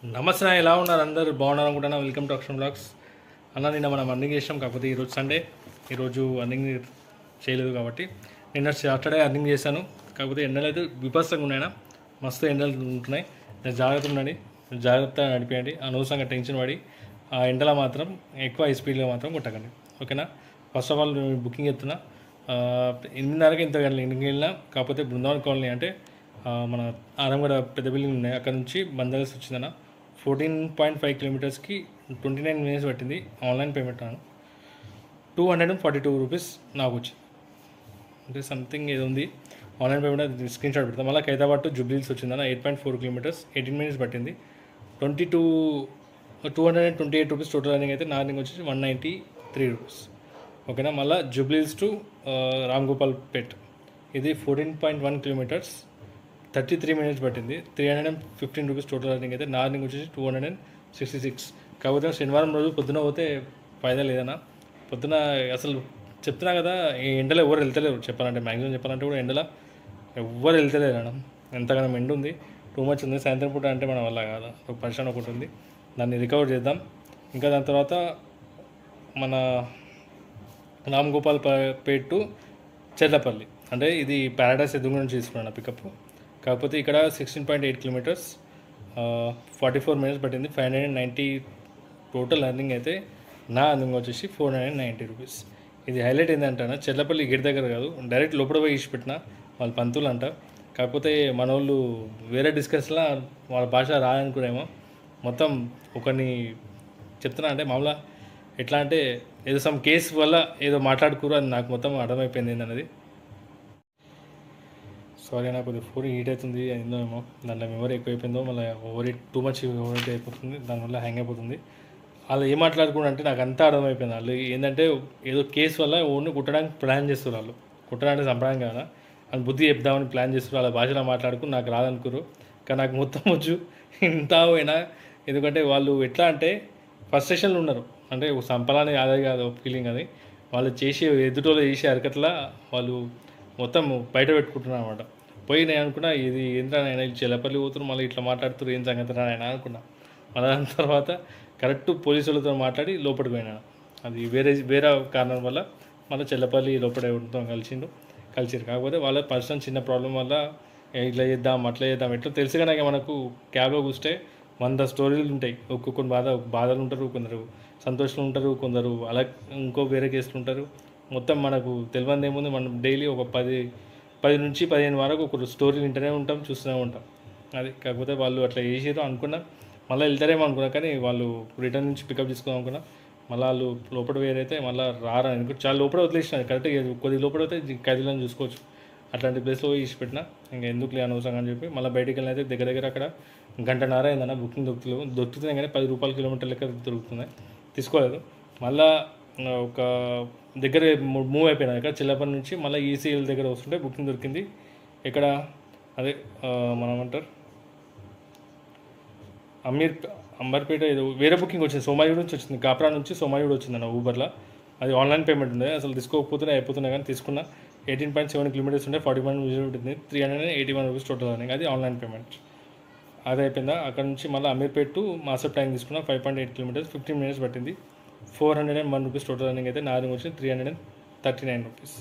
నమస్తే ఎలా ఉన్నారు అందరు బాగున్నారు అనుకుంటున్నా. వెల్కమ్ టు అక్షరం బ్లాగ్స్. అన్న నిన్న మనం అర్నింగ్ చేసాం, కాకపోతే ఈరోజు సండే, ఈరోజు అర్నింగ్ చేయలేదు కాబట్టి నిన్న సాటర్డే అర్నింగ్ చేశాను. కాకపోతే ఎండలు అయితే విపత్సంగా ఉన్నాయన, మస్తు ఎండలు ఉంటున్నాయి. జాగ్రత్త ఉండండి, జాగ్రత్తగా నడిపేయండి. అనవసరంగా టెన్షన్ పడి ఆ ఎండలో మాత్రం ఎక్కువ హై స్పీడ్లో మాత్రం కొట్టకండి, ఓకేనా. ఫస్ట్ ఆఫ్ ఆల్ నేను బుకింగ్ చెప్తున్నా. 8:30కి ఇంత ఇంటికి వెళ్ళినా, కాకపోతే బృందావన్ కాలనీ అంటే మన ఆరంగడ పెద్ద బిల్డింగ్ ఉన్నాయి, అక్కడ నుంచి బందర్స్ వచ్చిందన్న. 14.5 కిలోమీటర్స్కి 29 మినిట్స్ పట్టింది. ఆన్లైన్ పేమెంట్ అను 242 రూపీస్ నాకు వచ్చింది. అంటే సంథింగ్ ఏదో ఉంది. ఆన్లైన్ పేమెంట్ అది స్క్రీన్ షాట్ పెడతాం. మళ్ళీ హైదరాబాద్ టు జూబ్లీహిల్స్ వచ్చిందన్న 8.4 కిలోమీటర్స్ 18 మినిట్స్ పట్టింది. 228 రూపీస్ టోటల్ రన్నింగ్ అయితే. నా రన్నింగ్ వచ్చేసి 193 రూపీస్, ఓకేనా. మళ్ళీ జూబ్లీహిల్స్ టు రామ్ గోపాల్ పేట్ ఇది 14.1 కిలోమీటర్స్ 33 మినిట్స్ పట్టింది. 315 రూపీస్ టోటల్ రన్నింగ్ అయితే. నా రన్నింగ్ వచ్చేసి 266. కాకపోతే శనివారం రోజు పొద్దున పోతే ఫైదా లేదన్నా. పొద్దున అసలు చెప్తున్నా కదా, ఈ ఎండలో ఎవరు వెళ్తలేరు చెప్పాలంటే, మ్యాక్సిమం చెప్పాలంటే కూడా ఎండలో ఎవ్వరు వెళ్తలేరు అన్న. ఎంతగానో ఎండ ఉంది, టూ మచ్ ఉంది. సాయంత్రం పూట అంటే మన వల్ల కాదు, ఒక పరిశ్రమ ఒకటి ఉంది, దాన్ని రికవర్ చేద్దాం. ఇంకా దాని తర్వాత మన రామ్ గోపాల్ పేట్ టు చెర్లపల్లి, అంటే ఇది ప్యారడైస్ ఎదుగు నుంచి తీసుకున్నాను పికప్. కాకపోతే ఇక్కడ 16.8 కిలోమీటర్స్ 44 మినిట్స్ పట్టింది. 590 టోటల్ అర్నింగ్ అయితే. నా అర్నింగ్ వచ్చేసి 490 రూపీస్. ఇది హైలైట్ ఏంటంటే చెర్లపల్లి గేట్ దగ్గర కాదు, డైరెక్ట్ లోపల పోయి ఇచ్చి పెట్టిన. వాళ్ళు పంతులు అంట. కాకపోతే మన వాళ్ళు వేరే డిస్కస్లో వాళ్ళ భాష రాదనుకునేమో, మొత్తం ఒకరిని చెప్తున్నా అంటే మామూలుగా ఎట్లా అంటే ఏదో సమ్ కేసు వల్ల ఏదో మాట్లాడుకోరు, అది నాకు మొత్తం అర్థమైపోయింది ఏంటన్నది. సారీ నాకు కొద్దిగా ఫోన్ హీట్ అవుతుంది, అయిందో ఏమో, దాంట్లో మెమరీ ఎక్కువైపోయిందో, మళ్ళీ టూ మచ్ ఓవర్ హీట్ అయిపోతుంది, దానివల్ల హ్యాంగ్ అయిపోతుంది. వాళ్ళు ఏం మాట్లాడుకున్నారు అంటే నాకు అంతా అర్థమైపోయింది. వాళ్ళు ఏంటంటే ఏదో కేసు వల్ల ఓన్లీ కుట్టడానికి ప్లాన్ చేస్తారు. వాళ్ళు కుట్టడానికి సంప్రదాయం కదా, వాళ్ళు బుద్ధి చెప్దామని ప్లాన్ చేస్తారు. వాళ్ళ భాషలో మాట్లాడుకుని నాకు రాదనుకోరు, కానీ నాకు మొత్తం వచ్చు ఇంత పోయినా. ఎందుకంటే వాళ్ళు ఎట్లా అంటే ఫస్ట్ సెషన్లో ఉన్నారు, అంటే సంపలాన్ని అదే కాదు ఫీలింగ్ అది. వాళ్ళు చేసే ఎదుటోళ్ళు చేసే అరకట్లా వాళ్ళు మొత్తం బయట పెట్టుకుంటున్నారు అనమాట. పోయి నేను అనుకున్నా ఇది ఏంద్రా ఆయన చెల్లపల్లి పోతున్నారు, మళ్ళీ ఇట్లా మాట్లాడుతున్నారు, ఏం సంగతి ఆయన అనుకున్నా. మళ్ళీ దాని తర్వాత కరెక్ట్ పోలీసులతో మాట్లాడి లోపలికి పోయినాను. అది వేరే కారణం వల్ల మళ్ళీ చెల్లపల్లి లోపల ఉంటాం కలిసిరు. కాకపోతే వాళ్ళ పర్సనల్ చిన్న ప్రాబ్లం వల్ల ఇట్లా చేద్దాం అట్లా చేద్దాం ఎట్లా తెలుసు. కనుక మనకు క్యాబ్లో కూస్తే 100 స్టోరీలు ఉంటాయి. ఒక్కొక్కరు బాధలు ఉంటారు, కొందరు సంతోషంలో ఉంటారు, కొందరు అలా ఇంకో వేరే కేసులు ఉంటారు. మొత్తం మనకు తెలియదు ఏముంది, మనం డైలీ ఒక 10 నుంచి 15 వరకు ఒక స్టోరీ వింటూనే ఉంటాం, చూస్తూనే ఉంటాం. అది కాకపోతే వాళ్ళు అట్లా చేసారు అనుకున్నా. మళ్ళీ వెళ్తారేమో అనుకున్నా, కానీ వాళ్ళు రిటర్న్ నుంచి పికప్ తీసుకుందాం అనుకున్నా. మళ్ళీ వాళ్ళు లోపల వేరైతే మళ్ళీ రారా అనుకుంటే చాలా లోపల వదిలేసినారు. కరెక్ట్గా కొద్ది లోపల అయితే ఖైదీలను చూసుకోవచ్చు. అట్లాంటి ప్లేస్లో ఇచ్చి పెట్టినా ఇంకా ఎందుకు అనవసరంగా అని చెప్పి మళ్ళీ బయటికి వెళ్ళిన అయితే దగ్గర అక్కడ 1.5 గంట అయిందన్న. బుకింగ్ దొరుకుతున్నాయి కానీ 10 రూపాయల కిలోమీటర్ లెక్క దొరుకుతున్నాయి, తీసుకోలేదు. మళ్ళీ ఒక దగ్గర మూవ్ అయిపోయినా ఇక్కడ చిల్లపల్లి నుంచి మళ్ళీ ఈసీఎల్ దగ్గర వస్తుంటే బుకింగ్ దొరికింది. ఇక్కడ అదే మనం అంటారు అంబర్పేట ఏదో వేరే బుకింగ్ వచ్చింది, సోమాజిగూడ నుంచి వచ్చింది. కాప్రా నుంచి సోమాజిగూడ వచ్చిందన్న ఊబర్లో. అది ఆన్లైన్ పేమెంట్ ఉంది, అసలు తీసుకోకపోతేనే అయిపోతున్నాయి, కానీ తీసుకున్న 18.7 కిలోమీటర్స్ ఉంటే 41 మినిట్స్ ఉంటుంది. 381 రూపీస్ టోటల్ అని, అది ఆన్లైన్ పేమెంట్. అది అయిపోయిందా. అక్కడ నుంచి మళ్ళీ అమీర్పేట్ టు మాసప్ ట్యాంక్ తీసుకున్న 5.8 కిలోమీటర్స్ 15 మినిట్స్ పట్టింది. 401 రూపీస్ టోటల్ రన్నింగ్ అయితే. నా రన్నింగ్ వచ్చి 339 రూపీస్.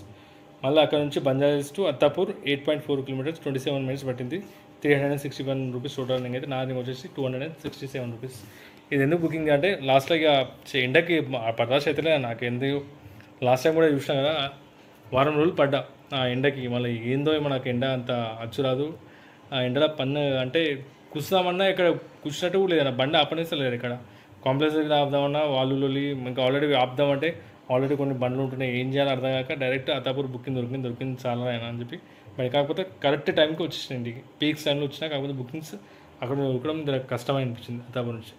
మళ్ళీ అక్కడ నుంచి బంజారాస్ టు అత్తాపూర్ 8.4 కిలోమీటర్స్ 27 మినిట్స్ పట్టింది. 361 రూపీస్ టోటల్ రన్నింగ్ అయితే. నా రన్నింగ్ వచ్చేసి 267 రూపీస్. ఇది ఎందుకు బుకింగ్ అంటే లాస్ట్లో ఇక ఎండకి పటాస్ అయితే నాకు ఎందుకు లాస్ట్ టైం కూడా చూసినా కదా, వారం రోజులు పడ్డా ఆ ఎండకి. మళ్ళీ ఏందో ఏమో నాకు ఎండ అంత అచ్చురాదు. ఆ ఎండలో అంటే కూర్చుదామన్నా ఇక్కడ కూర్చున్నట్టు కూడా లేదన్న, బండి ఆపనేస్తలేదు. ఇక్కడ కాంప్లెక్స్ దగ్గర ఆపుదామన్నా వాళ్ళు ఇంకా ఆల్రెడీ ఆపుదామంటే ఆల్రెడీ కొన్ని బండ్లు ఉంటున్నాయి, ఏం చేయాలో అర్థం కాక డైరెక్ట్ అత్తాపూర్ దొరికింది చాలా అయినా అని చెప్పి బయట. కాకపోతే కరెక్ట్ టైంకి వచ్చేసిన ఇంటికి, పీక్స్ టైంలో వచ్చినా. కాకపోతే బుకింగ్స్ అక్కడ ఉరకడం కష్టమని అనిపించింది అత్తాపూర్ నుంచి.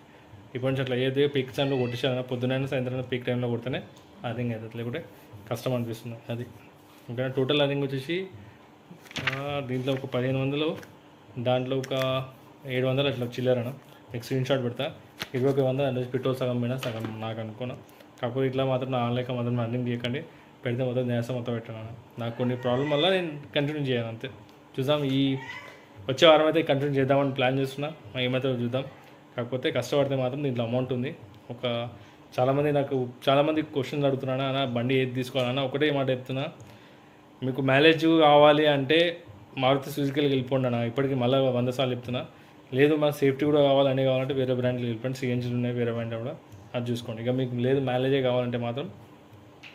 ఇప్పటి నుంచి అట్లా ఏదో పీక్ టైంలో కొట్టేసాను, పొద్దునైనా సాయంత్రం పీక్ టైంలో కొడితేనే అర్థం అవుతుంది, లేకుంటే కష్టం అనిపిస్తుంది. అది ఇంకా టోటల్ అర్నింగ్ వచ్చేసి దీంట్లో ఒక 1500, దాంట్లో ఒక 700 అట్లా చిల్లరన. మీకు స్క్రీన్ షాట్ పెడతా. 2100 అంటే పెట్రోల్ సగం పోయినా సగం నాకు అనుకున్నా. కాకపోతే ఇట్లా మాత్రం నా ఆన్లైన్ మాత్రం అర్నింగ్ చేయకండి, పెడితే మొత్తం న్యాసం మొత్తం పెట్టాను. నాకు కొన్ని ప్రాబ్లం వల్ల నేను కంటిన్యూ చేయాలి అంతే. చూద్దాం, ఈ వచ్చే వారం అయితే కంటిన్యూ చేద్దామని ప్లాన్ చేస్తున్నా, ఏమైతే చూద్దాం. కాకపోతే కష్టపడితే మాత్రం దీంట్లో అమౌంట్ ఉంది. ఒక చాలామంది క్వశ్చన్స్ అడుగుతున్నాను అన్న, బండి ఏది తీసుకోవాలన్నా ఒకటే మాట చెప్తున్నా, మీకు మైలేజ్ కావాలి అంటే మారుతి సుజుకికి వెళ్ళిపోండి అన్న. ఇప్పటికీ మళ్ళీ 100 సార్లు చెప్తున్నా. లేదు మాకు సేఫ్టీ కూడా కావాలంటే వేరే బ్రాండ్లు వెళ్ళిపోండి. సిఎన్జీలు ఉన్నాయి వేరే బ్రాండ్ కూడా, అది చూసుకోండి. ఇక మీకు లేదు మైలేజే కావాలంటే మాత్రం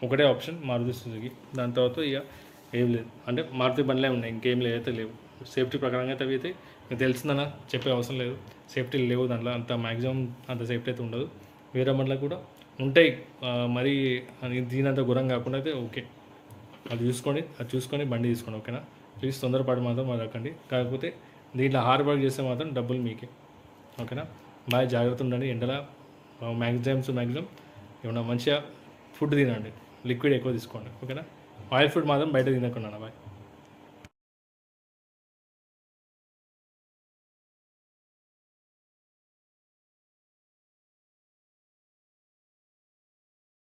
ఒకటే ఆప్షన్ మారుతి సుజుకి. దాని తర్వాత ఇక ఏం లేదు, అంటే మారుతి బండ్లే ఉన్నాయి, ఇంకేం అయితే లేవు. సేఫ్టీ ప్రకారంగా అయితే అయితే మీకు తెలిసిందన్న, చెప్పే అవసరం లేదు. సేఫ్టీ లేవు దాంట్లో, అంత మ్యాక్సిమం అంత సేఫ్టీ అయితే ఉండదు. వేరే బండ్లకు కూడా ఉంటాయి, మరీ దీనంత ఘోరం కాకుండా అయితే ఓకే. అది చూసుకొని బండి తీసుకోండి, ఓకేనా. ప్లీజ్ తొందరపాటు మాత్రం రాకండి. కాకపోతే దీంట్లో హార్డ్ వర్క్ చేస్తే మాత్రం డబ్బులు మీకే, ఓకేనా. బాగా జాగ్రత్త ఉండండి ఎండలా. మ్యాక్సిమం ఏమన్నా మంచిగా ఫుడ్ తినండి, లిక్విడ్ ఎక్కువ తీసుకోండి, ఓకేనా. ఆయిల్ ఫుడ్ మాత్రం బయట తినకుండా బాయ్.